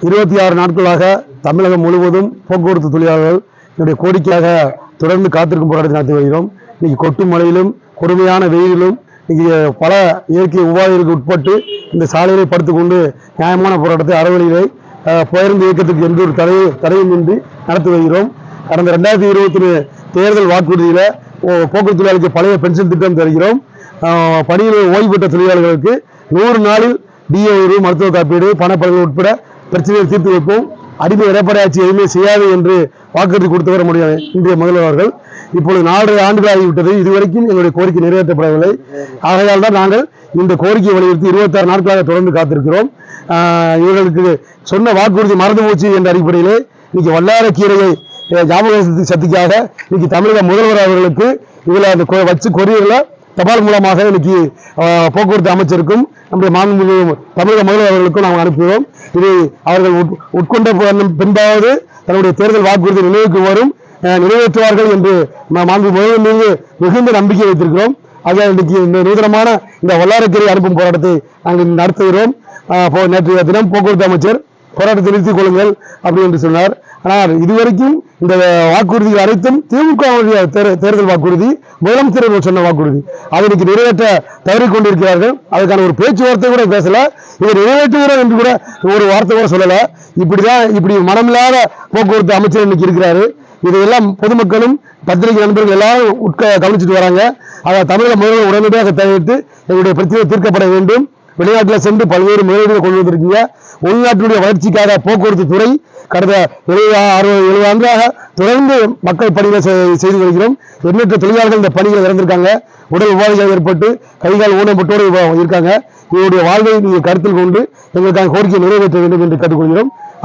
26 நாட்களாக தமிழகம் முழுவதும் போக்குவரத்து தொழிலாளர்கள் என்னுடைய கோரிக்கையாக தொடர்ந்து காத்திருக்கும் போராட்டத்தை நடத்தி வருகிறோம். இன்னைக்கு கொட்டும் மழையிலும் கொடுமையான வெயிலிலும் இன்னைக்கு பல இயற்கை உபாதைகளுக்கு உட்பட்டு இந்த சாலையிலே படுத்துக்கொண்டு நியாயமான போராட்டத்தை அறவழியிலே பேருந்து இயக்கத்துக்கு எந்த ஒரு தடையும் இன்றி நடத்தி வருகிறோம். கடந்த 2021 தேர்தல் வாக்குறுதியில் போக்குவரத்து தொழிலாளர்களுக்கு பழைய பென்ஷன் திட்டம் தருகிறோம். பணியில் ஓய்வு பெற்ற தொழிலாளர்களுக்கு 100 நாளில் டிஏ உயர்வு, மருத்துவ காப்பீடு, பணப்பதிவு உட்பட பிரச்சனையை தீர்த்து வைப்போம். அடிமை எடப்பாடி ஆட்சி எதுவுமே செய்யாது என்று வாக்குறுதி கொடுத்தவர் முடியாது இன்றைய முதல்வர்கள். இப்பொழுது 4 ஆண்டுகள் ஆகிவிட்டது. இதுவரைக்கும் எங்களுடைய கோரிக்கை நிறைவேற்றப்படவில்லை. ஆகையால் தான் நாங்கள் இந்த கோரிக்கை வலியுறுத்தி 26 நாட்களாக தொடர்ந்து காத்திருக்கிறோம். இவர்களுக்கு சொன்ன வாக்குறுதி மறந்து போச்சு என்ற அடிப்படையிலே இன்னைக்கு வல்லாரக்கீரையை ஞாபக சக்திக்காக இன்னைக்கு தமிழக முதல்வர் அவர்களுக்கு இதுல அந்த வச்சு கொரியர்ல தபால் மூலமாக இன்னைக்கு போக்குவரத்து அமைச்சருக்கும் நம்முடைய மாண்புமிகு தமிழக முதல்வர் அவர்களுக்கும் நாங்கள் அனுப்புகிறோம். இதை அவர்கள் உட்கொண்ட பின்பாவது தன்னுடைய தேர்தல் வாக்குறுதி நினைவுக்கு வரும், நிறைவேற்றுவார்கள் என்று மாண்பு முதல்வர் மீது மிகுந்த நம்பிக்கை வைத்திருக்கிறோம். ஆகையால் இன்னைக்கு இந்த நூதனமான இந்த வல்லாரக்கீரை அனுப்பும் போராட்டத்தை நாங்கள் நடத்துகிறோம். நேற்றைய தினம் போக்குவரத்து அமைச்சர் போராட்டத்தை நிறுத்திக் கொள்ளுங்கள் அப்படி என்று சொன்னார். ஆனால் இதுவரைக்கும் இந்த வாக்குறுதிகள் அனைத்தும் திமுக தேர்தல் வாக்குறுதி, முதலமைச்சர் சொன்ன வாக்குறுதி, அதை இன்னைக்கு நிறைவேற்ற தவறிக் கொண்டிருக்கிறார்கள். அதுக்கான ஒரு பேச்சுவார்த்தை கூட பேசல, இதை நிறைவேற்றுகிறோம் என்று கூட ஒரு வார்த்தை கூட சொல்லல. இப்படி மனமில்லாத போக்குவரத்து அமைச்சர் இன்னைக்கு இருக்கிறாரு. இதையெல்லாம் பொதுமக்களும் பத்திரிகை நண்பர்கள் எல்லாரும் கவனிச்சுட்டு வராங்க. அதை தமிழக முதல்வர் உடனடியாக தவிர்த்து எங்களுடைய பிரச்சனை தீர்க்கப்பட வேண்டும். வெளிநாட்டில் சென்று பல்வேறு முதலீடுகளை கொண்டு வந்திருக்கீங்க. உள்நாட்டினுடைய வளர்ச்சிக்காக போக்குவரத்து துறை கடந்த 70 ஆண்டாக தொடர்ந்து மக்கள் பணிகளை செய்து வருகிறோம். எண்ணற்ற தொழிலாளர்கள் இந்த பணிகளை இறந்திருக்காங்க. உடல் உபாதைகள் ஏற்பட்டு கைகால் ஊனப்பட்டோடு இருக்காங்க. இவருடைய வாழ்வை நீங்கள் கருத்தில் கொண்டு எங்களுக்கான கோரிக்கையை நிறைவேற்ற வேண்டும் என்று கேட்டுக்கொள்கிறோம்.